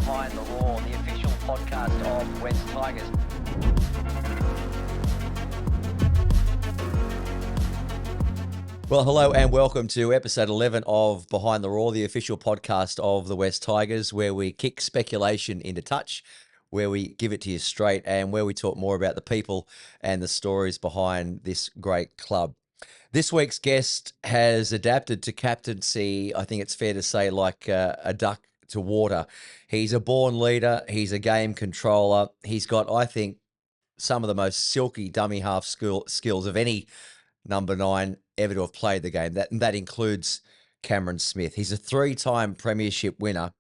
Behind the Roar, the official podcast of West Tigers. Well, hello and welcome to episode 11 of Behind the Roar, the official podcast of the West Tigers, where we kick speculation into touch, where we give it to you straight, and where we talk more about the people and the stories behind this great club. This week's guest has adapted to captaincy, I think it's fair to say, like a duck to water. He's a born leader. He's a game controller. He's got, I think, some of the most silky dummy half skills of any number 9 ever to have played the game. That includes Cameron Smith. He's a 3-time premiership winner.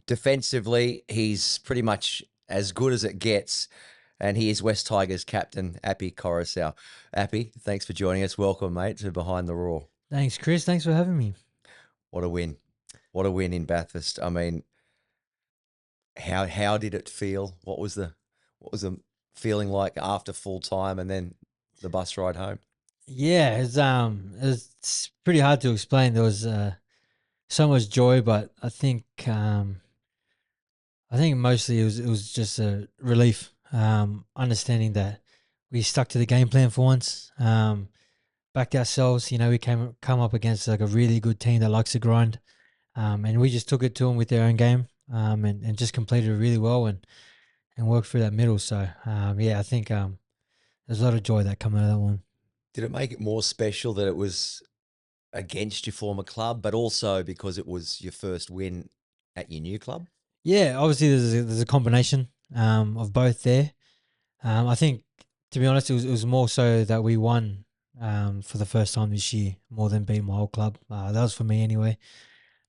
Defensively, he's pretty much as good as it gets. And he is West Tigers captain, Api Koroisau. Api, thanks for joining us. Welcome, mate, to Behind the Roar. Thanks, Chris. Thanks for having me. What a win. What a win in Bathurst. I mean, how did it feel? What was the feeling like after full time and then the bus ride home? Yeah, it's pretty hard to explain. There was so much joy, but I think mostly it was just a relief. Understanding that we stuck to the game plan for once. Backed ourselves. You know, we come up against like a really good team that likes to grind, and we just took it to them with their own game, and just completed it really well and worked through that middle. So yeah, I think there's a lot of joy that come out of that one. Did it make it more special that it was against your former club, but also because it was your first win at your new club? Yeah, obviously there's a combination of both there. I think, to be honest, it was more so that we won for the first time this year more than beat my old club. That was for me anyway.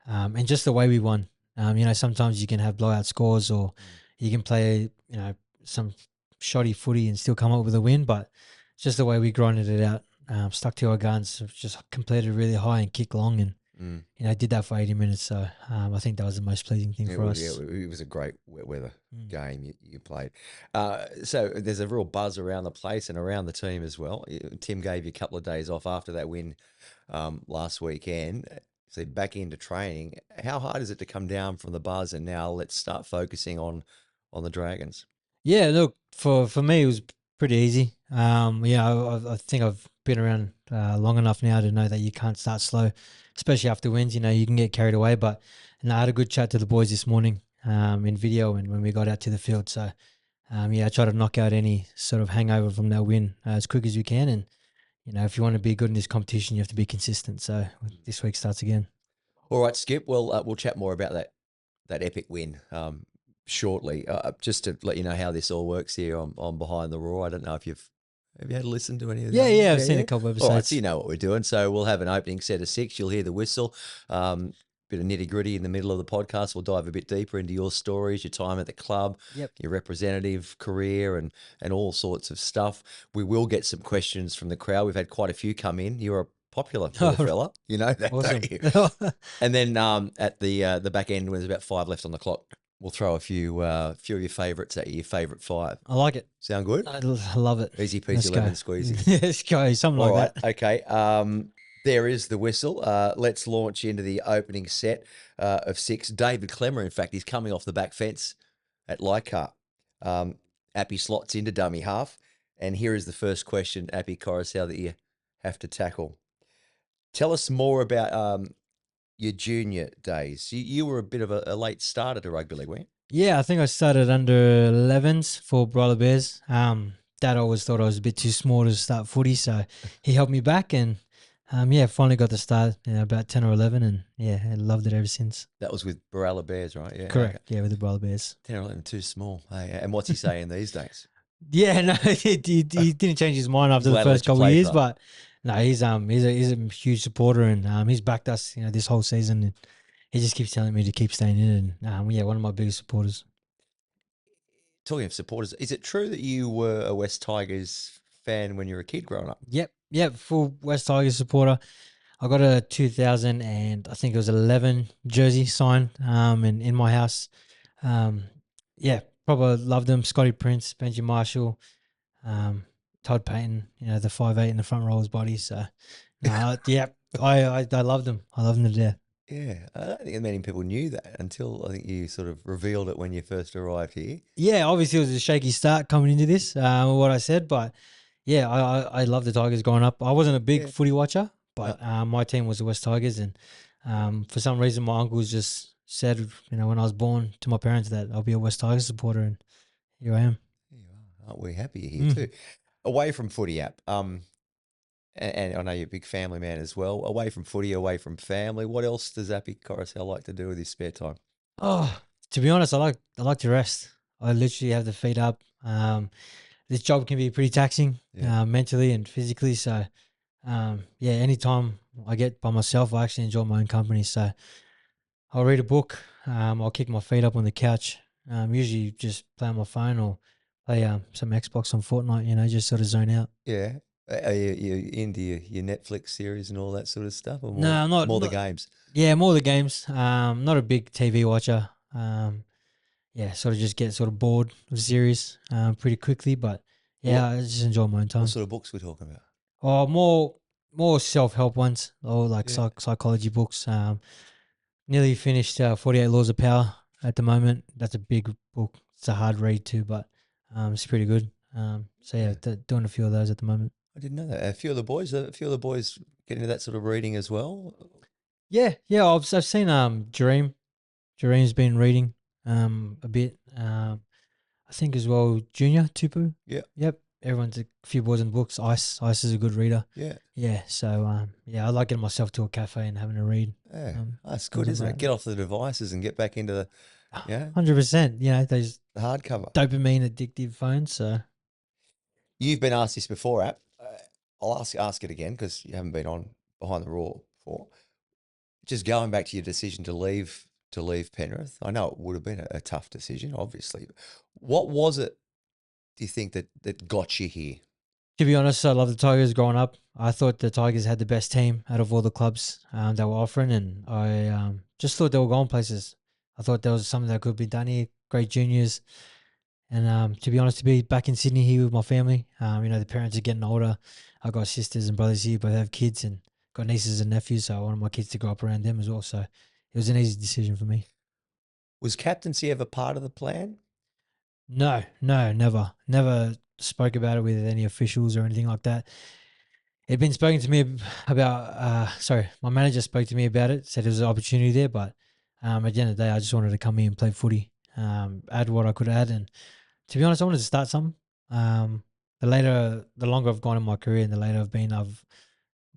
And just the way we won. You know, sometimes you can have blowout scores or you can play, you know, some shoddy footy and still come up with a win, but just the way we grinded it out, stuck to our guns, just completed really high and kicked long and, you know, did that for 80 minutes. So I think that was the most pleasing thing for us. Yeah, it was a great wet weather game you played. So there's a real buzz around the place and around the team as well. Tim gave you a couple of days off after that win last weekend. So back into training. How hard is it to come down from the buzz and now let's start focusing on the Dragons? Yeah, look, for me, it was pretty easy. You know, I think I've been around long enough now to know that you can't start slow, especially after wins. You know, you can get carried away. But I had a good chat to the boys this morning in video and when we got out to the field. So, yeah, I try to knock out any sort of hangover from that win as quick as we can. And, you know, if you want to be good in this competition, you have to be consistent. So this week starts again. All right, Skip. Well, we'll chat more about that epic win shortly. Just to let you know how this all works here on Behind the Roar. I don't know if have you had a listen to any of that? Yeah, I've seen a couple of episodes. All right, so you know what we're doing. So we'll have an opening set of 6. You'll hear the whistle. Bit of nitty gritty in the middle of the podcast. We'll dive a bit deeper into your stories, your time at the club, your representative career, and all sorts of stuff. We will get some questions from the crowd. We've had quite a few come in. You're a popular little fella, you know that, awesome. Don't you? And then at the back end, when there's about 5 left on the clock, we'll throw a few of your favourites at you, your favourite 5. I like it. Sound good? I love it. Easy peasy lemon squeezy. Let's go, something All like right, that. okay. There is the whistle. Let's launch into the opening set of 6. David Clemmer, in fact, he's coming off the back fence at Leichhardt. Api slots into dummy half. And here is the first question, Api Koroisau, that you have to tackle. Tell us more about your junior days. You were a bit of a late starter to rugby league, weren't you? Yeah, I think I started under 11s for Brother Bears. Dad always thought I was a bit too small to start footy, so he helped me back and finally got to start about 10 or 11 and I loved it ever since. That was with Barella Bears, right? Yeah, correct. Okay. Yeah, with the Brother Bears. 10 or 11, too small. Hey, and what's he saying these days? Yeah, no, he didn't change his mind after the first couple of years, but no, he's a huge supporter and he's backed us, this whole season. And he just keeps telling me to keep staying in, and one of my biggest supporters. Talking of supporters, is it true that you were a West Tigers fan when you were a kid growing up? Yep, full West Tigers supporter. I got a 2000 and I think it was 11 jersey signed in my house. Probably loved them. Scotty Prince, Benji Marshall, Todd Payton, the 5'8" in the front row's body. So, I loved them. I loved them to death. Yeah, I don't think many people knew that until I think you sort of revealed it when you first arrived here. Yeah, obviously it was a shaky start coming into this, what I said, but yeah, I love the Tigers growing up. I wasn't a big Yeah. footy watcher, No. but my team was the West Tigers, and for some reason my uncles just said, when I was born to my parents that I'll be a West Tigers supporter, and here I am. There you are. Aren't we happy you're here too? Mm. Away from footy app, and I know you're a big family man as well. Away from footy, away from family, what else does Api Koroisau like to do with his spare time? Oh, to be honest, I like to rest. I literally have the feet up. This job can be pretty taxing, Yeah. mentally and physically. So, yeah, anytime I get by myself, I actually enjoy my own company. So, I'll read a book. I'll kick my feet up on the couch. Usually just play on my phone or play some Xbox on Fortnite. Just sort of zone out. Yeah. Are you into your Netflix series and all that sort of stuff, or No, I'm not. more the Not games? Yeah, more the games. Not a big TV watcher. Yeah, sort of just get sort of bored of the series pretty quickly. But What yeah, I just enjoy my own what time. sort of books we're talking about? Or more self help ones, or like Yeah. psychology books. Nearly finished 48 Laws of Power at the moment. That's a big book. It's a hard read too, but it's pretty good. So yeah, Yeah. doing a few of those at the moment. I didn't know that. A few of the boys get into that sort of reading as well. Yeah. I've seen Dream. Dream's been reading a bit. I think as well Junior Tupu. Yeah. Yep. Everyone's a few boys in the books. Ice is a good reader. Yeah. Yeah. So yeah, I like getting myself to a cafe and having a read. Yeah. That's Doing good, isn't something it? Get off the devices and get back into the yeah 100%. Those the hardcover. dopamine addictive phones. So You've been asked this before, App. I'll ask it again because you haven't been on Behind the Raw before. Just going back to your decision to leave Penrith. I know it would have been a tough decision, obviously. What was it? Do you think that got you here? to be honest, I love the Tigers growing up. I thought the Tigers had the best team out of all the clubs that were offering, and I just thought they were going places. I thought there was something that could be done here. Great juniors, and to be honest, to be back in Sydney here with my family, the parents are getting older. I got sisters and brothers here, both have kids, and got nieces and nephews. So I wanted my kids to grow up around them as well. So it was an easy decision for me. Was captaincy ever part of the plan? No, never spoke about it with any officials or anything like that. It'd been spoken to me about. Sorry, my manager spoke to me about it. Said there was an opportunity there, but at the end of the day, I just wanted to come here and play footy, add what I could add, and to be honest, I wanted to start something. The longer I've gone in my career, and the later I've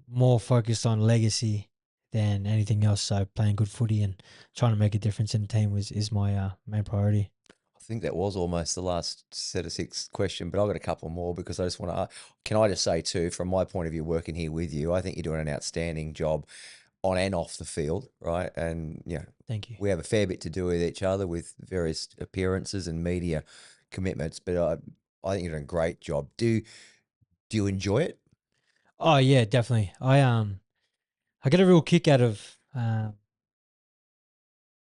more focused on legacy than anything else. So playing good footy and trying to make a difference in the team is my main priority. I think that was almost the last set of six question, but I've got a couple more because I just want to. Can I just say too, from my point of view, working here with you, I think you're doing an outstanding job on and off the field, right? And Thank you. we have a fair bit to do with each other with various appearances and media commitments, but I think you're doing a great job. Do you enjoy it? Oh yeah, definitely. I get a real kick out of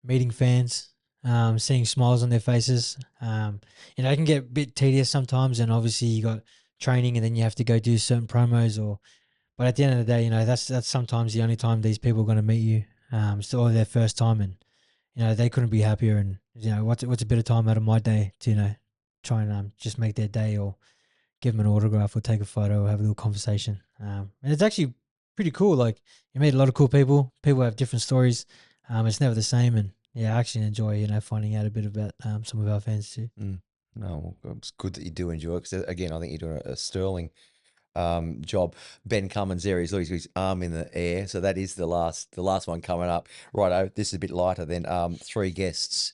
meeting fans, seeing smiles on their faces. It can get a bit tedious sometimes, and obviously you got training, and then you have to go do certain promos. But at the end of the day, that's sometimes the only time these people are going to meet you. It's all their first time, and they couldn't be happier. And what's a bit of time out of my day to try and just make their day, or give them an autograph, or take a photo, or have a little conversation. And it's actually pretty cool. Like, you meet a lot of cool people. People have different stories. It's never the same, and yeah, I actually enjoy finding out a bit about some of our fans too. No, well, it's good that you do enjoy it because again, I think you're doing a sterling job. Ben Cummins there, he's got his arm in the air, so that is the last one coming up. Righto, this is a bit lighter than 3 guests.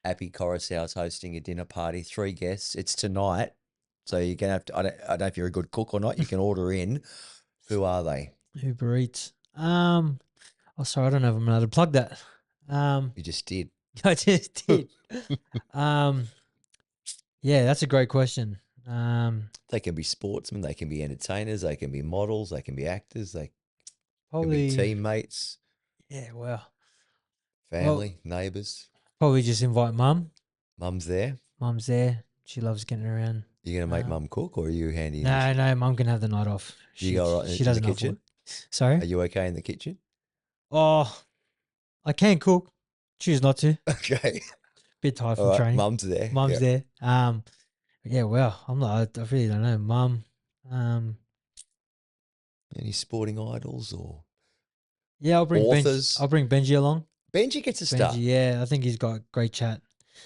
Api Koroisau is hosting a dinner party. 3 guests. It's tonight, so you're gonna have to. I don't know if you're a good cook or not. You can order in. Who are they? Uber Eats. Oh, sorry, I don't know if I'm allowed to plug that. You just did. I just did. Yeah, that's a great question. They can be sportsmen. They can be entertainers. They can be models. They can be actors. They can be Probably. teammates, Yeah, well, family, neighbours. probably just invite mum. Mum's there. Mum's there. She loves getting around. You gonna make mum cook, or are you handy? In No, mum can have the night off. You go right She in the doesn't kitchen? Sorry. Are you okay in the kitchen? Oh, I can cook. Choose not to. Okay. Bit tired All from right. training. Mum's there. Mum's Yeah. there. Yeah. Well, I'm not. I really don't know. Mum. Any sporting idols or Yeah. I'll bring authors? I'll bring Benji along. Benji gets a Benji. start. Yeah. I think he's got great chat.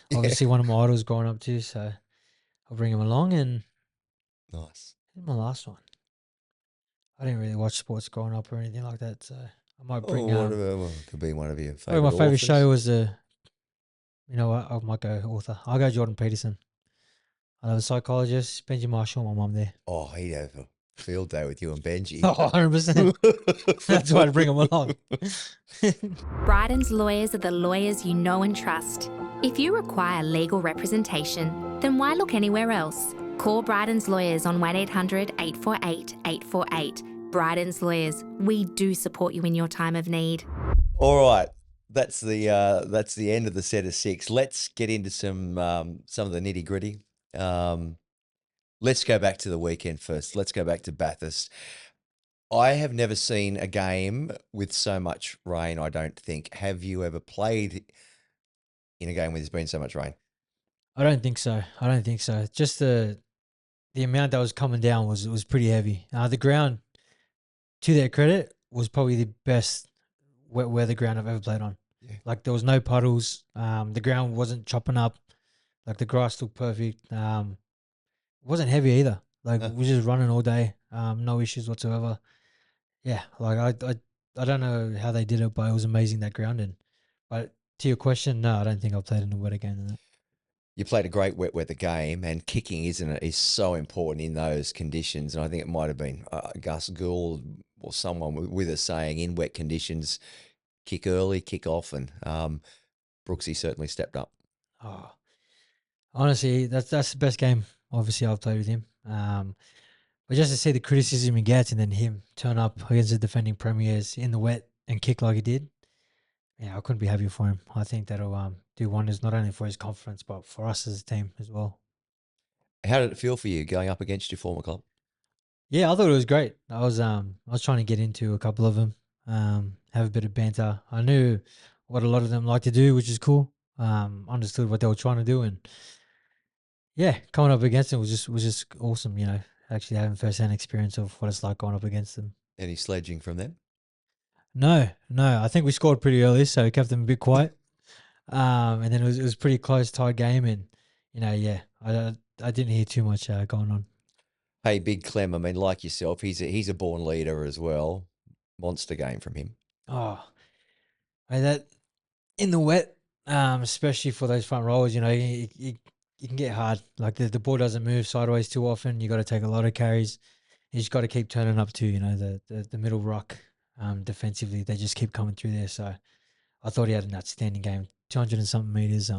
Yeah. Obviously, one of my idols growing up too. So I'll bring him along. And Nice. here's my last one. I didn't really watch sports growing up or anything like that. So I might Oh, bring. it could be one of your Probably my favorite favorite authors. show was You know what? I might go author. I'll go Jordan Peterson. I love a psychologist. Benji Marshall. My mum there. Oh, he'd have a field day with you and Benji. Oh, 100%. That's why I bring him along. Bryden's lawyers are the lawyers you know and trust. If you require legal representation, then why look anywhere else? Call Bryden's lawyers on 1800 848 848. Bryden's lawyers, we do support you in your time of need. All right. That's the end of the set of 6. Let's get into some of the nitty gritty. Let's go back to the weekend first. Let's go back to Bathurst. I have never seen a game with so much rain, I don't think. Have you ever played in a game where there's been so much rain? I don't think so. Just the amount that was coming down was pretty heavy. The ground, to their credit, was probably the best wet weather ground I've ever played on. Yeah. Like there was no puddles. The ground wasn't chopping up. Like the grass looked perfect. It wasn't heavy either. Like No. we were just running all day. No issues whatsoever. Yeah, like I don't know how they did it, but it was amazing that ground. But to your question, no, I don't think I've played in a wetter game than that. You played a great wet weather game, and kicking, isn't it, is so important in those conditions. And I think it might have been Gus Gould or someone with us saying in wet conditions, kick early, kick often. Brooksy certainly stepped up. Oh, honestly, that's the best game. Obviously, I've played with him. But just to see the criticism he gets, and then him turn up against the defending premiers in the wet and kick like he did, yeah, I couldn't be happier for him. I think that'll do wonders not only for his confidence but for us as a team as well. How did it feel for you going up against your former club? Yeah, I thought it was great. I was trying to get into a couple of them, have a bit of banter. I knew what a lot of them like to do, which is cool. Understood what they were trying to do, and yeah, coming up against them was just awesome. You know, actually having first-hand experience of what it's like going up against them. Any sledging from them? No. I think we scored pretty early, so we kept them a bit quiet. And then it was pretty close, tight game, and yeah, I didn't hear too much going on. Hey, Big Clem, I mean, like yourself, he's a born leader as well. Monster game from him. Oh, that in the wet, especially for those front rowers, you can get hard. Like the ball doesn't move sideways too often. You got to take a lot of carries. You just got to keep turning up too. The middle ruck, defensively, they just keep coming through there. So I thought he had an outstanding game. 200 and something meters.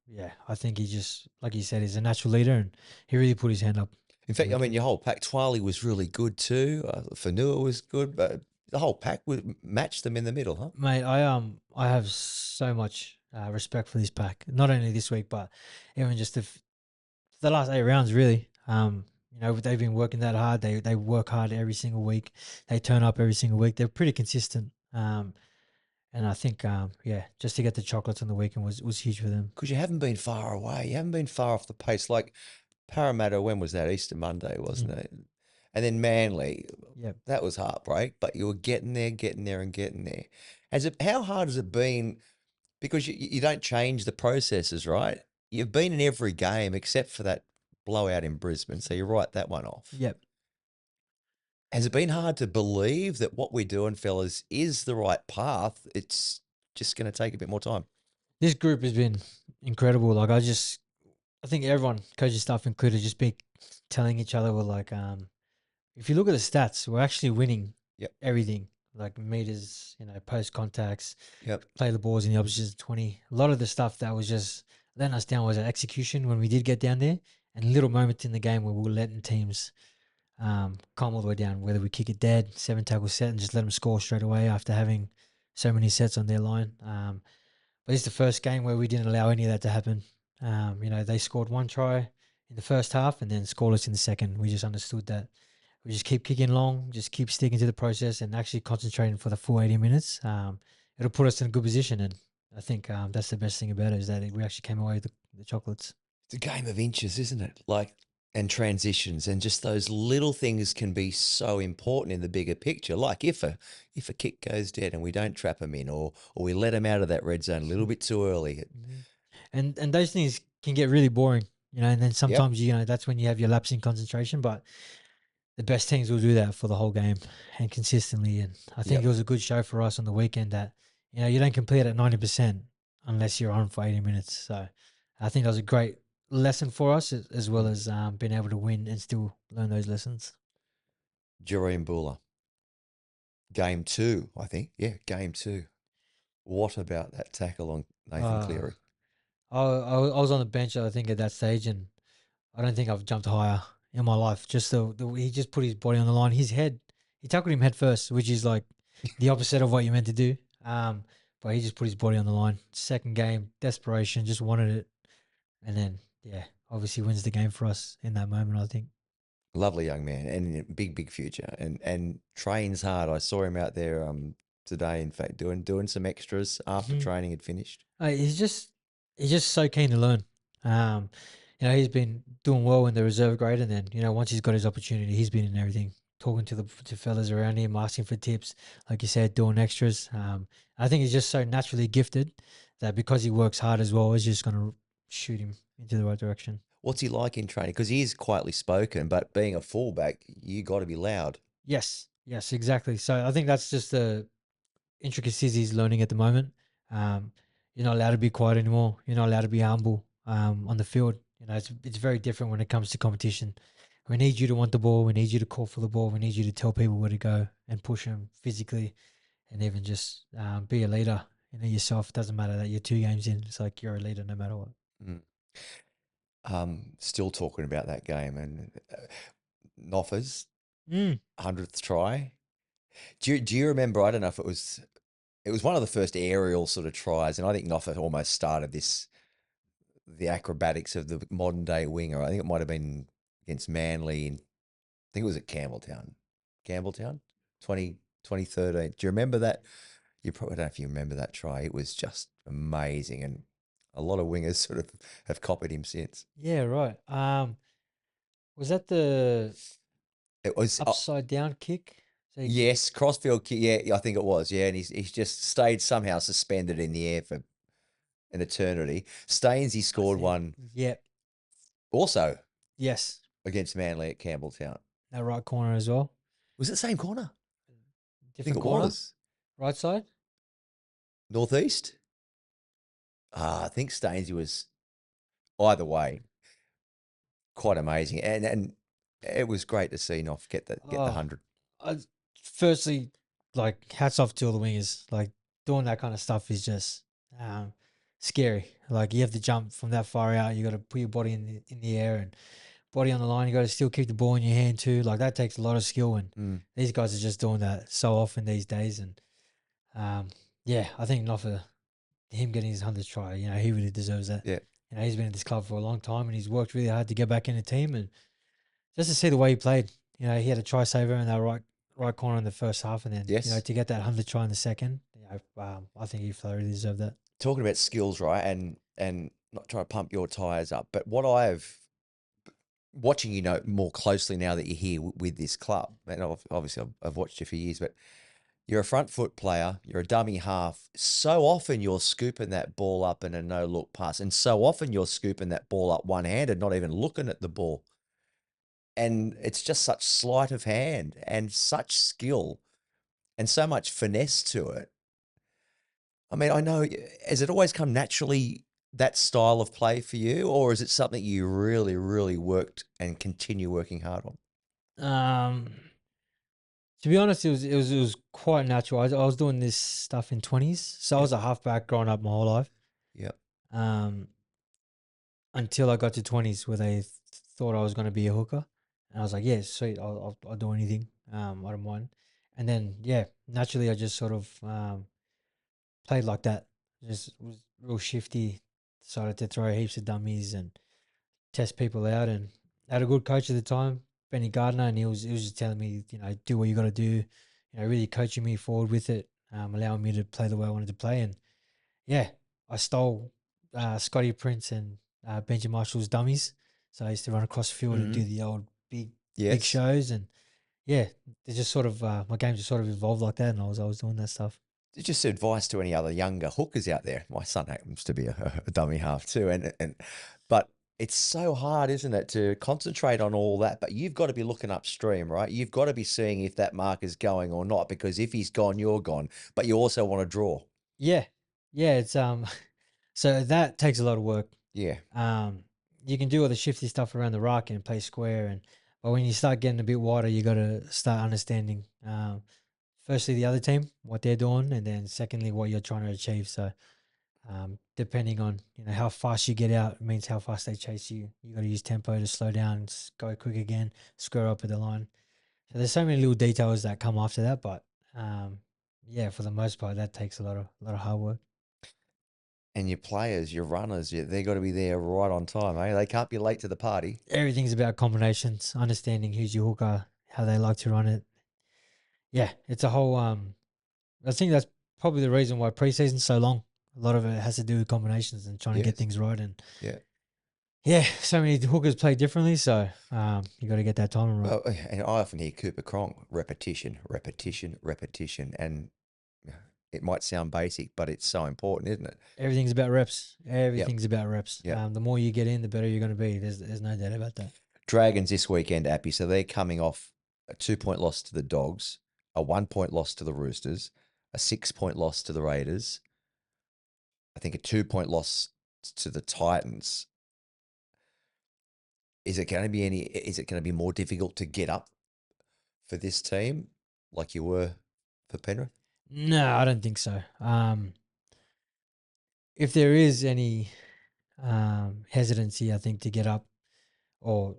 Yeah, I think he just, like you said, he's a natural leader, and he really put his hand up. In fact, I mean, your whole pack, Twiley was really good too. Fanua was good, but the whole pack matched them in the middle, huh? Mate, I have so much respect for this pack. Not only this week, but even just the last 8 rounds, really. They've been working that hard. They work hard every single week. They turn up every single week. They're pretty consistent. And I think, just to get the chocolates on the weekend was huge for them. Because you haven't been far away. You haven't been far off the pace. Like Parramatta, when was that? Easter Monday, wasn't it? And then Manly, Yep. that was heartbreak, but you were getting there. How hard has it been? Because you don't change the processes, right? You've been in every game except for that blowout in Brisbane, so you write that one off. Yep. Has it been hard to believe that what we're doing, fellas, is the right path? It's just going to take a bit more time. This group has been incredible. Like I think everyone, coaching staff included, just be telling each other, we're like, if you look at the stats, we're actually winning everything. Like meters, post contacts, play the balls in the opposition's 20. A lot of the stuff that was just letting us down was our execution when we did get down there, and little moments in the game where we were letting teams come all the way down, whether we kick it dead, 7 tackle set, and just let them score straight away after having so many sets on their line. But it's the first game where we didn't allow any of that to happen. They scored 1 try in the first half and then scoreless in the second. We just understood that we just keep kicking long, just keep sticking to the process and actually concentrating for the full 80 minutes. It it'll put us in a good position. And I think that's the best thing about it, is that we actually came away with the chocolates. It's a game of inches, isn't it? Like, and transitions, and just those little things can be so important in the bigger picture. Like if a kick goes dead and we don't trap them in, or we let them out of that red zone a little bit too early. And those things can get really boring, and then Yep. sometimes, that's when you have your lapse in concentration. But the best teams will do that for the whole game and consistently. And I think Yep. it was a good show for us on the weekend that, you don't complete at 90% unless you're on for 80 minutes. So I think that was a great lesson for us, as well as being able to win and still learn those lessons. Jerome Buller. Game 2, I think. Yeah, game 2. What about that tackle on Nathan Cleary? I was on the bench, I think, at that stage, and I don't think I've jumped higher in my life. Just he just put his body on the line. His head, he tackled him head first, which is like the opposite of what you're meant to do. But he just put his body on the line. Second game, desperation, just wanted it, and then obviously wins the game for us in that moment, I think. Lovely young man, and big future, and trains hard. I saw him out there today, in fact, doing some extras after training had finished. He's just so keen to learn. He's been doing well in the reserve grade, and then once he's got his opportunity, he's been in everything, talking to the fellas around him, asking for tips, like you said, doing extras. I think he's just so naturally gifted that because he works hard as well, it's just going to shoot him into the right direction. What's he like in training? Because he is quietly spoken, but being a fullback, you got to be loud. Yes, exactly. So I think that's just the intricacies he's learning at the moment. You're not allowed to be quiet anymore. You're not allowed to be humble on the field. It's very different when it comes to competition. We need you to want the ball. We need you to call for the ball. We need you to tell people where to go and push them physically, and even just be a leader. Yourself. It doesn't matter that you're 2 games in. It's like you're a leader no matter what. Still talking about that game, and Noffa's 100th try. Do you remember? I don't know if it was one of the first aerial sort of tries, and I think Noffa almost started the acrobatics of the modern day winger. I think it might have been against Manly. I think it was at Campbelltown, 2013. Do you remember that? You probably don't know if you remember that try. It was just amazing, and a lot of wingers sort of have copied him since. Yeah, right. Was that the It was upside down kick? So yes, crossfield kick. Yeah, I think it was. Yeah, and he's just stayed somehow suspended in the air for an eternity. Stainsy scored one. Yep. Also, Yes. against Manly at Campbelltown. That right corner as well. Was it the same corner? I think Different it corner. was. Right side. Northeast? I think Stainsy was either way. Quite amazing. And it was great to see Noff get the 100. Firstly, like, hats off to all the wingers. Like, doing that kind of stuff is just scary. Like, you have to jump from that far out. You got to put your body in the air and body on the line. You got to still keep the ball in your hand too. Like, that takes a lot of skill, and these guys are just doing that so often these days. And I think not for him getting his 100th try. He really deserves that. Yeah. He's been in this club for a long time, and he's worked really hard to get back in the team. And just to see the way he played, he had a try saver in that right corner in the first half, and then to get that 100th try in the second, I think he thoroughly deserved that. Talking about skills, right, and not trying to pump your tires up, but what I've watching more closely now that you're here with this club, and obviously I've watched you for years, but you're a front foot player, you're a dummy half. So often you're scooping that ball up in a no-look pass, and so often you're scooping that ball up one-handed, not even looking at the ball. And it's just such sleight of hand and such skill and so much finesse to it. I mean, I know, has it always come naturally, that style of play for you, or is it something you really, really worked and continue working hard on? To be honest, it was quite natural. I was doing this stuff in 20s, so I was a halfback growing up my whole life. Yep. Until I got to 20s, where they thought I was going to be a hooker, and I was like, yeah, sweet, I'll do anything. I don't mind. And then naturally, I just sort of played like that. Just was real shifty. Decided to throw heaps of dummies and test people out, and had a good coach at the time, Benny Gardner, and he was just telling me, do what you got to do, really coaching me forward with it. allowing me to play the way I wanted to play. And yeah, I stole Scotty Prince and Benji Marshall's dummies. So I used to run across the field and do the old big Yes. shows. And yeah, it's just sort of my game just sort of evolved like that, and I was doing that stuff. Just advice to any other younger hookers out there. My son happens to be a dummy half too, but it's so hard, isn't it, to concentrate on all that? But you've got to be looking upstream, right? You've got to be seeing if that mark is going or not, because if he's gone, you're gone. But you also want to draw. Yeah, it's so that takes a lot of work. Yeah, You can do all the shifty stuff around the ruck and play square, but when you start getting a bit wider, you got to start understanding. Firstly, the other team, what they're doing, and then secondly, what you're trying to achieve. So, depending on how fast you get out, means how fast they chase you. You got to use tempo to slow down, go quick again, square up at the line. So there's so many little details that come after that, but yeah, for the most part, that takes a lot of hard work. and your players, your runners, they got to be there right on time, eh? They can't be late to the party. Everything's about combinations, understanding who's your hooker, how they like to run it. Yeah, it's a whole. I think that's probably the reason why preseason's so long. A lot of it has to do with combinations and trying to get Yes. things right. And Yeah. so many hookers play differently, so you got to get that timing right. Well, and I often hear Cooper Cronk, repetition, repetition, repetition, and it might sound basic, but it's so important, isn't it? Everything's about reps. Everything's about reps. Yep. The more you get in, the better you're going to be. There's no doubt about that. Dragons this weekend, Appy. So they're coming off a 2-point loss to the Dogs, a 1-point loss to the Roosters, a 6-point loss to the Raiders, I think a 2-point loss to the Titans. Is it going to be more difficult to get up for this team like you were for Penrith? No, I don't think so. If there is any hesitancy, I think, to get up or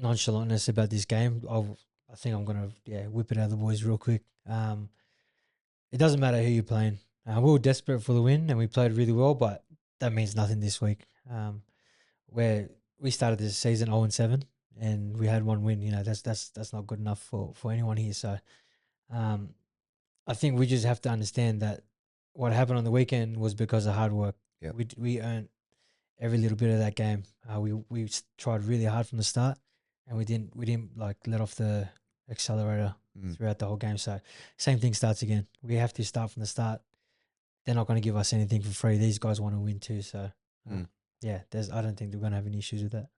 nonchalantness about this game, I think I'm gonna whip it out of the boys real quick. It doesn't matter who you're playing. We were desperate for the win and we played really well, but that means nothing this week. Where we started this season 0-7 and we had one win, that's not good enough for anyone here. So I think we just have to understand that what happened on the weekend was because of hard work. Yep. We earned every little bit of that game. We tried really hard from the start, and we didn't like let off the accelerator throughout the whole game. So same thing starts again. We have to start from the start. They're not going to give us anything for free. These guys want to win too. So I don't think they're going to have any issues with that.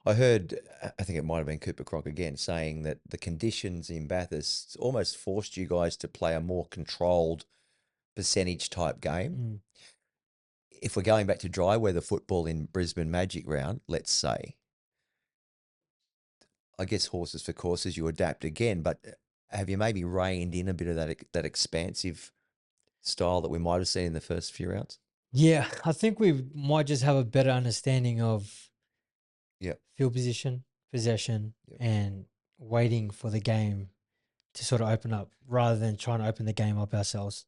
I heard, I think it might have been Cooper Cronk again, saying that the conditions in Bathurst almost forced you guys to play a more controlled percentage type game. If we're going back to dry weather football in Brisbane Magic round, let's say, I guess horses for courses, you adapt again, but have you maybe reined in a bit of that expansive style that we might have seen in the first few rounds? Yeah, I think we might just have a better understanding of field position, possession, and waiting for the game to sort of open up rather than trying to open the game up ourselves.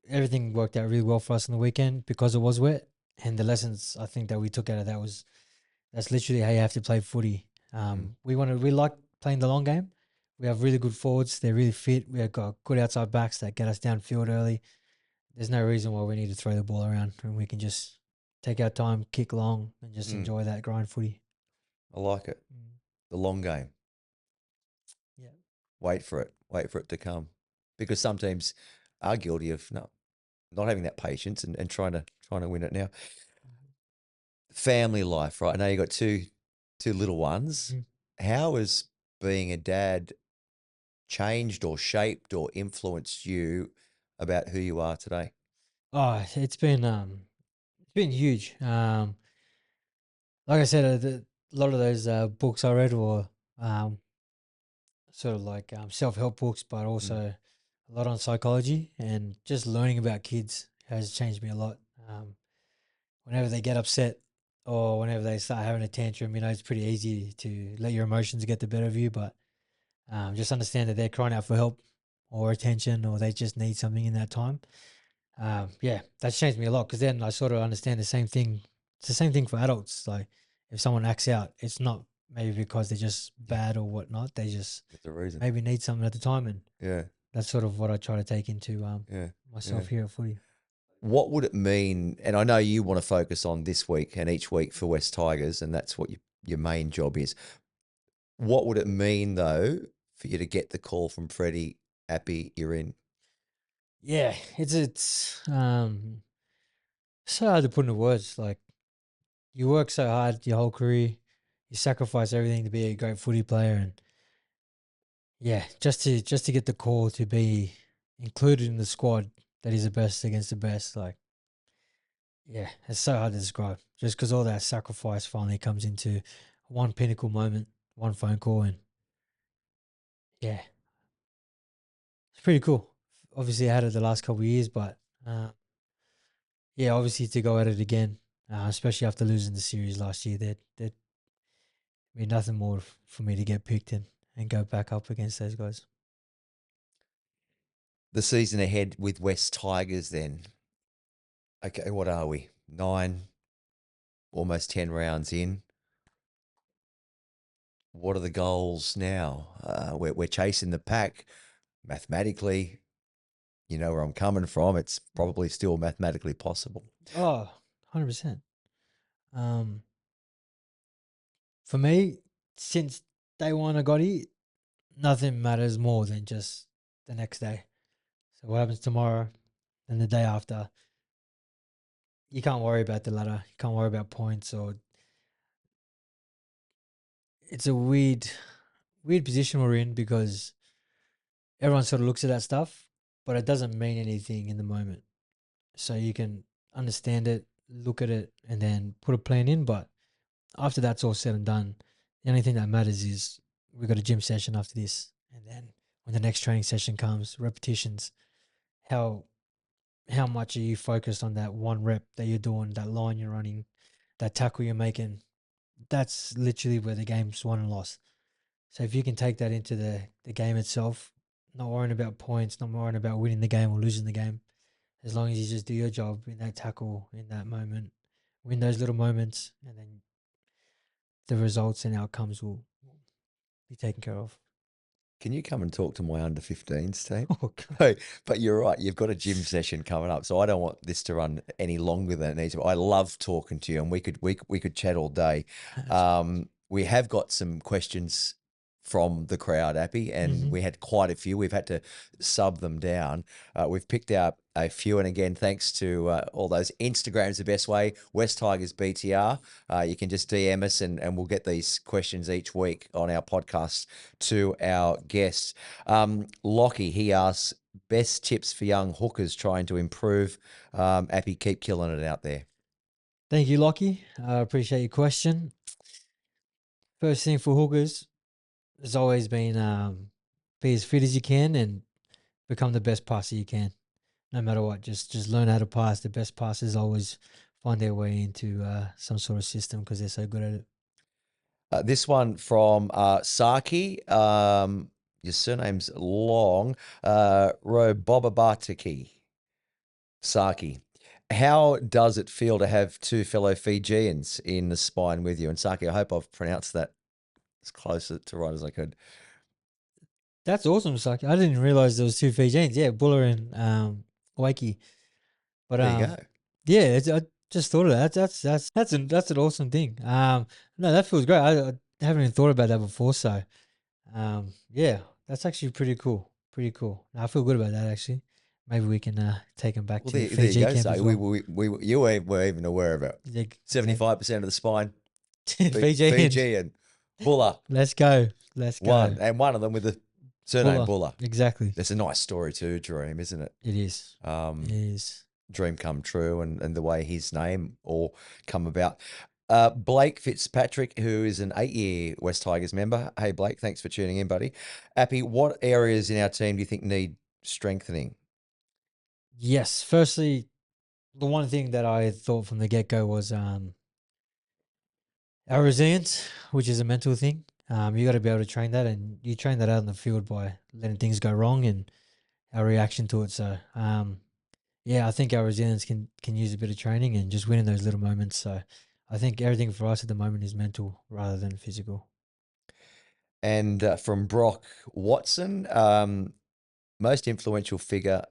Everything worked out really well for us on the weekend because it was wet, and the lessons I think that we took out of that that's literally how you have to play footy. We like playing the long game. We have really good forwards. They're really fit. We have got good outside backs that get us downfield early. There's no reason why we need to throw the ball around, and we can just take our time, kick long, and just enjoy that grind footy. I like it. The long game. Yeah. Wait for it to come. Because some teams are guilty of not having that patience and trying to win it now. Family life, right? I know you got two little ones. How has being a dad changed or shaped or influenced you about who you are today? Oh, it's been huge. Like I said, a lot of those books I read were sort of like self-help books, but also a lot on psychology, and just learning about kids has changed me a lot. Whenever they get upset or whenever they start having a tantrum, it's pretty easy to let your emotions get the better of you, but just understand that they're crying out for help or attention, or they just need something in that time. That's changed me a lot, because then I sort of understand the same thing. It's the same thing for adults. Like if someone acts out, it's not maybe because they're just bad or whatnot. They just That's the reason. maybe need something at the time, and that's sort of what I try to take into Yeah. myself Yeah. here at footy. What would it mean? And I know you want to focus on this week and each week for West Tigers, and that's what your main job is. What would it mean, though, for you to get the call from Freddie, Api, you're in? Yeah, it's so hard to put into words. Like, you work so hard your whole career, you sacrifice everything to be a great footy player, and yeah, just to get the call to be included in the squad that is the best against the best, like, yeah, it's so hard to describe. Just because all that sacrifice finally comes into one pinnacle moment, one phone call, and yeah, it's pretty cool. Obviously, I had it the last couple of years, but yeah, obviously to go at it again, especially after losing the series last year, that mean nothing more for me to get picked and go back up against those guys. The season ahead with West Tigers, then. Okay, what are we? 9, almost 10 rounds in. What are the goals now? We're chasing the pack. Mathematically, you know where I'm coming from. It's probably still mathematically possible. Oh, 100%. For me, since day one I got here, nothing matters more than just the next day. So what happens tomorrow and the day after, you can't worry about the ladder. You can't worry about points, or it's a weird position we're in because everyone sort of looks at that stuff, but it doesn't mean anything in the moment. So you can understand it, look at it, and then put a plan in. But after that's all said and done, the only thing that matters is we got a gym session after this, and then when the next training session comes, repetitions. How much are you focused on that one rep that you're doing, that line you're running, that tackle you're making? That's literally where the game's won and lost. So if you can take that into the game itself, not worrying about points, not worrying about winning the game or losing the game, as long as you just do your job in that tackle, in that moment, win those little moments, and then the results and outcomes will be taken care of. Can you come and talk to my under 15s team? Oh, God. No, but you're right. You've got a gym session coming up, so I don't want this to run any longer than it needs to. I love talking to you, and we could chat all day. We have got some questions from the crowd, Appy, and we had quite a few. We've had to sub them down. We've picked out a few, and again, thanks to all those. Instagram's the best way. West Tigers BTR. You can just DM us, and we'll get these questions each week on our podcast to our guests. Lockie, he asks, best tips for young hookers trying to improve. Appy, keep killing it out there. Thank you, Lockie. I appreciate your question. First thing for hookers has always been be as fit as you can and become the best passer you can, no matter what. Just learn how to pass. The best passers always find their way into some sort of system because they're so good at it. This one from Saki. Your surname's long. Robobabatiki. Saki. How does it feel to have two fellow Fijians in the spine with you? And Saki, I hope I've pronounced that as close to right as I could. That's awesome, Saki. I didn't realize there was two Fijians. Yeah, Buller and Waiki. But There you go. yeah, I just thought of that. That's an awesome thing. No, that feels great. I haven't even thought about that before. So, yeah, that's actually pretty cool. Pretty cool. I feel good about that actually. Maybe we can take him back Well, to there Fiji you go. camp So as well. you were even aware of it. Yeah, 75% of the spine, Fiji. Fijian. Buller. Let's go. Let's go. One of them with the surname Buller. Exactly. That's a nice story too, Dream, isn't it? It is. It is. Dream come true, and the way his name all come about. Blake Fitzpatrick, who is an 8-year West Tigers member. Hey, Blake, thanks for tuning in, buddy. Appy, what areas in our team do you think need strengthening? Yes. Firstly, the one thing that I thought from the get-go was our resilience, which is a mental thing. You got to be able to train that, and you train that out in the field by letting things go wrong and our reaction to it. So, yeah, I think our resilience can use a bit of training and just winning those little moments. So, I think everything for us at the moment is mental rather than physical. And from Brock Watson, most influential figure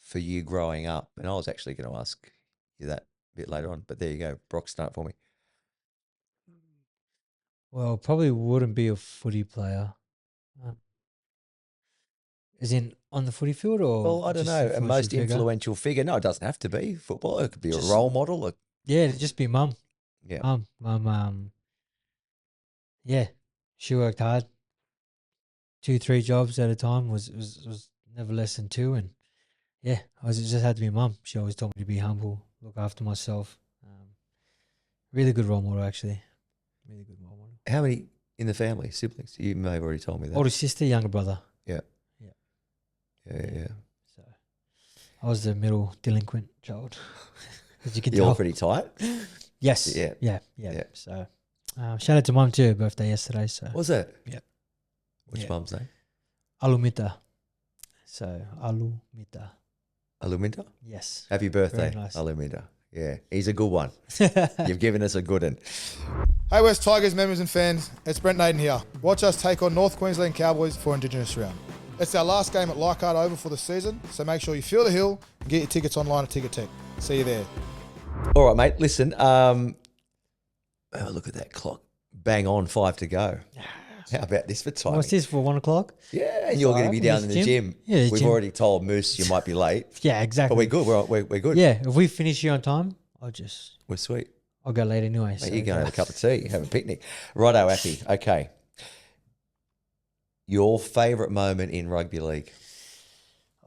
for you growing up? And I was actually going to ask you that a bit later on, but there you go. Brock, start for me. Well, probably wouldn't be a footy player. Is in on the footy field or? Well, I don't just know. A most figure? influential figure. No, it doesn't have to be football. It could be Just- a role model. Yeah, it'd just be mum. Yeah. Mum. Yeah, she worked hard. 2-3 jobs at a time was never less than 2, and yeah, it just had to be mum. She always told me to be humble, look after myself. Really good role model, actually. Really good role model. How many in the family, siblings? You may have already told me that. Older sister, younger brother. Yeah. Yeah. So I was the middle delinquent child, as you can You're tell. pretty tight. Yes. Yeah. Yeah. So shout out to mum too. Birthday yesterday. So Was it? Yeah. Which Yeah. mum's name? Alumita. So Alumita. Aluminta? Yes. Happy birthday, Very nice. Aluminta. Yeah, he's a good one. You've given us a good one. Hey West Tigers members and fans, it's Brent Naden here. Watch us take on North Queensland Cowboys for Indigenous Round. It's our last game at Leichhardt Oval for the season, so make sure you feel the hill and get your tickets online at Ticket Tech. See you there. All right, mate. Listen, oh, look at that clock. Bang on, 5 to go. How about this for timing? What's this for 1 o'clock? Yeah, and you're going to be down in the gym. Yeah, the We've gym. already told Moose you might be late, Yeah, exactly. but we're good. We're good. Yeah, if we finish here on time, We're sweet. I'll go late anyway. Mate, so you're going to have a cup of tea, have a picnic. Righto, Api. Okay. Your favourite moment in rugby league?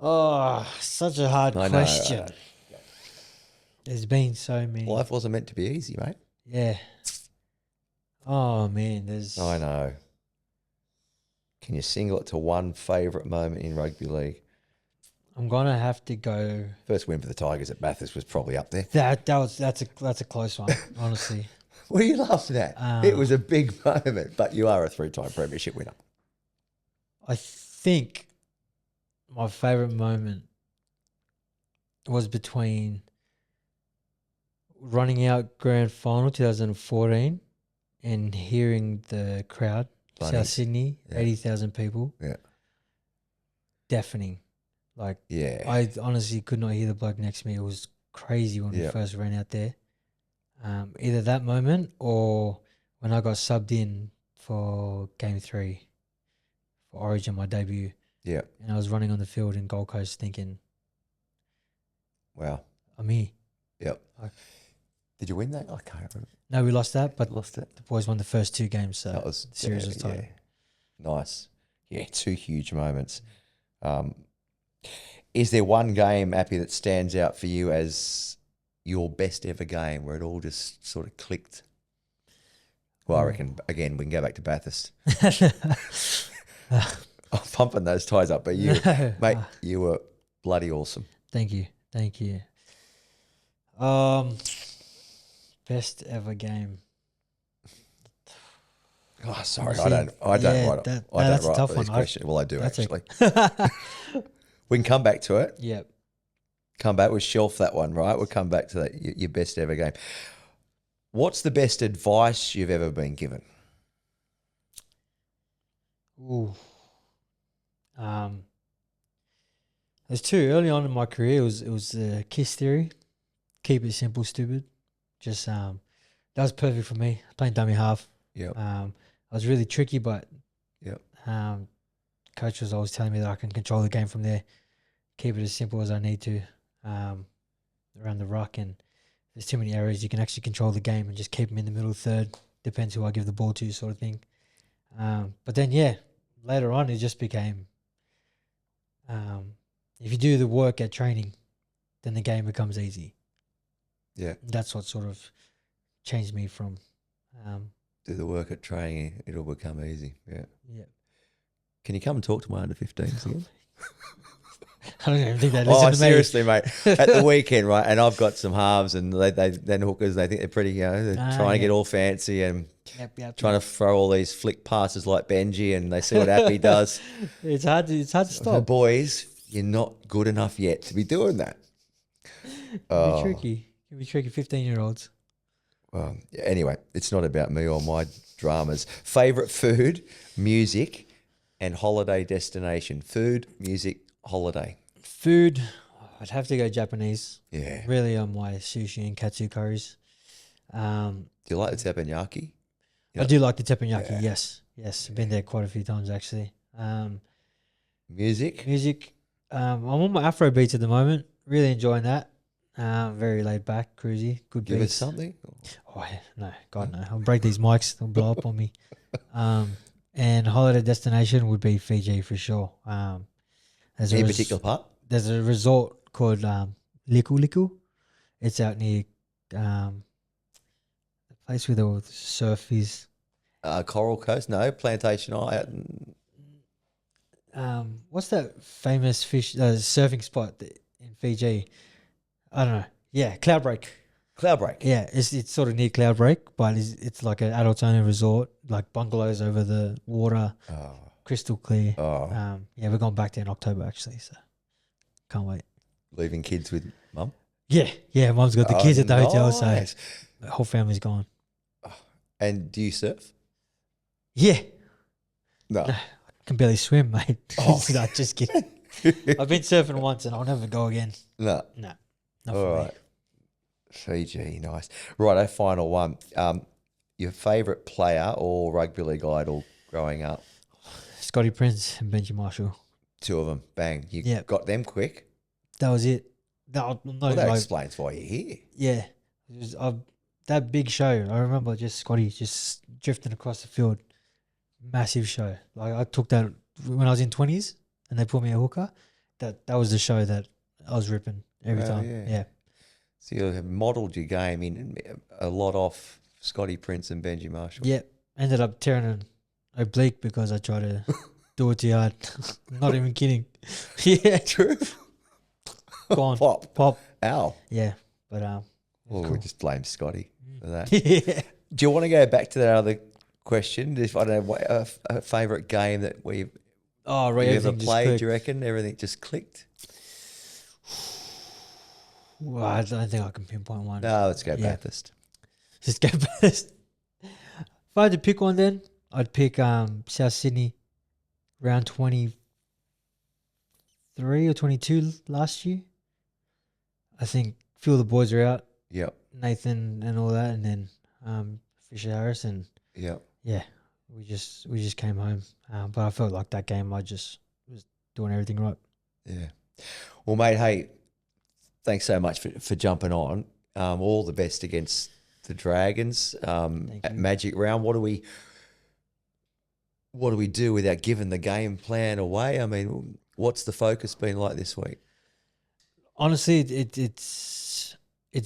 Oh, such a hard I know, question. There's been so many. Life wasn't meant to be easy, mate. Yeah. Oh man, there's. I know. Can you single it to one favourite moment in rugby league? I'm gonna have to go. First win for the Tigers at Bathurst was probably up there. That's a close one, honestly. What are you laughing at? It was a big moment, but you are a 3-time premiership winner. I think my favorite moment was between running out grand final 2014 and hearing the crowd, Bunnies. South Sydney, Yeah. 80,000 people, Yeah. deafening. Like, Yeah. I honestly could not hear the bloke next to me. It was crazy when we Yeah. first ran out there. Either that moment or when I got subbed in for Game 3 for Origin, my debut, Yeah. and I was running on the field in Gold Coast thinking, Wow. I'm here. Yep. I- Did you win that? I can't remember. No, we lost that, but Lost it. the boys won the first 2 games, so That was the series yeah, was tight. yeah. Nice. Yeah, 2 huge moments. Is there one game, Appy, that stands out for you as your best ever game where it all just sort of clicked? Well, I reckon, again, we can go back to Bathurst. I'm pumping those ties up, but you, No. mate, you were bloody awesome. Thank you. Best ever game. Oh, sorry, See, I don't yeah, write. that- I that's don't a write tough for this one. question. Well, I do That's actually. a We can come back to it. Yep. Come back. We'll shelf that one, right? We'll come back to that. Your best ever game. What's the best advice you've ever been given? Ooh. There's 2 early on in my career. It was the KISS theory. Keep it simple, stupid. Just that was perfect for me. Playing dummy half. Yep. I was really tricky, but Yep. coach was always telling me that I can control the game from there. Keep it as simple as I need to around the ruck, and if there's too many errors, you can actually control the game and just keep them in the middle third. Depends who I give the ball to, sort of thing. But then, yeah, later on, it just became if you do the work at training, then the game becomes easy. Yeah. That's what sort of changed me from. Do the work at training, it'll become easy. Yeah. Yeah. Can you come and talk to my under 15s again? I don't even think they listen Oh, to me. seriously, mate. At the weekend, right? And I've got some halves, and they then hookers. They think they're pretty, they're trying to get all fancy and Yep. trying to throw all these flick passes like Benji, and they see what Appy does. It's hard to So, stop. boys, you're not good enough yet to be doing that. It'd be tricky. 15-year-olds. Well, anyway, it's not about me or my dramas. Favorite food, music, and holiday destination. Food, music, holiday? Food, I'd have to go Japanese. Yeah. Really on my sushi and katsu curries. Do you like the teppanyaki? I do like the teppanyaki, Yeah. yes. Yes, I've been there quite a few times actually. Music? Music, I'm on my Afro beats at the moment. Really enjoying that. Very laid back, cruisy, good Give us beats. something? Oh, no, God, no. I'll break these mics. They'll blow up on me. And holiday destination would be Fiji for sure. There's Any a particular part? there's a resort called Liku Liku. It's out near the place where the surf is. Coral Coast? No. Plantation Island? What's that famous fish surfing spot in Fiji? I don't know. Yeah, Cloudbreak. Cloudbreak? Yeah, it's sort of near Cloudbreak, but it's like an adults only resort, like bungalows over the water, Oh. crystal clear. Oh. Yeah, we're going back there in October actually, so can't wait. Leaving kids with mum? Yeah, Mum's got the kids at the hotel, so nice. the whole family's gone. And do you surf? Yeah, No. I can barely swim, mate. Oh. No, just kidding. I've been surfing once and I'll never go again. No. No, not All for right. Fiji, nice. Right, final one. Your favourite player or rugby league idol growing up? me. Scotty Prince and Benji Marshall. Two of them. Bang. You Yeah. got them quick. That was it. I'm not Well, even that like, explains why you're here. yeah. It was, that big show, I remember just Scotty just drifting across the field. Massive show. Like I took that when I was in 20s and they put me a hooker. That was the show that I was ripping every Oh, time. Yeah. So you have modelled your game in a lot off Scotty Prince and Benji Marshall. Yeah. Ended up tearing an oblique because I tried to do it too hard. Not even kidding. Yeah. True. Gone. Pop. Pop. Ow. Yeah. But Well, cool. we just blame Scotty for that. yeah. Do you want to go back to that other question? If I don't know, a favourite game that we've Oh, right. you ever everything just played, clicked. do you reckon? Everything just clicked? Well, I don't think I can pinpoint one. No, let's go Yeah. Bathurst. Just go best. If I had to pick one, then I'd pick South Sydney, round 23 or 22 last year. I think a few of the boys are out, Yep. Nathan and all that, and then Fisher Harris, and Yep. yeah, we just came home. But I felt like that game, I just was doing everything right. Yeah. Well, mate, hey, thanks so much for jumping on. All the best against the Dragons at you. Magic Round. What do we do without giving the game plan away? I mean, what's the focus been like this week? Honestly, it's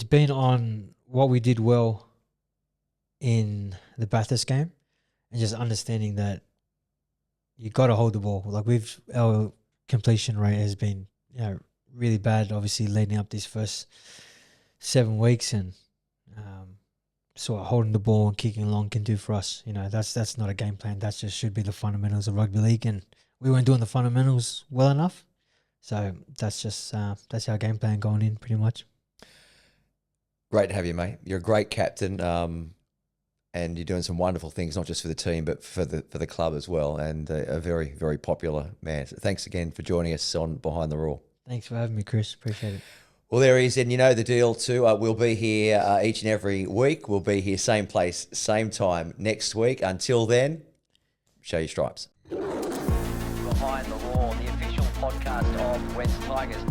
been on what we did well in the Bathurst game, and just understanding that you got to hold the ball. Like our completion rate has been really bad. Obviously, leading up these first 7 weeks, and so holding the ball and kicking along can do for us. That's not a game plan. That just should be the fundamentals of rugby league, and we weren't doing the fundamentals well enough. So that's just that's our game plan going in, pretty much. Great to have you, mate. You're a great captain, and you're doing some wonderful things, not just for the team, but for the club as well, and a very, very popular man. So thanks again for joining us on Behind the Roar. Thanks for having me, Chris. Appreciate it. Well, there he is, and you know the deal too. We'll be here each and every week. We'll be here same place, same time next week. Until then, show your stripes. Behind the Roar, the official podcast of West Tigers.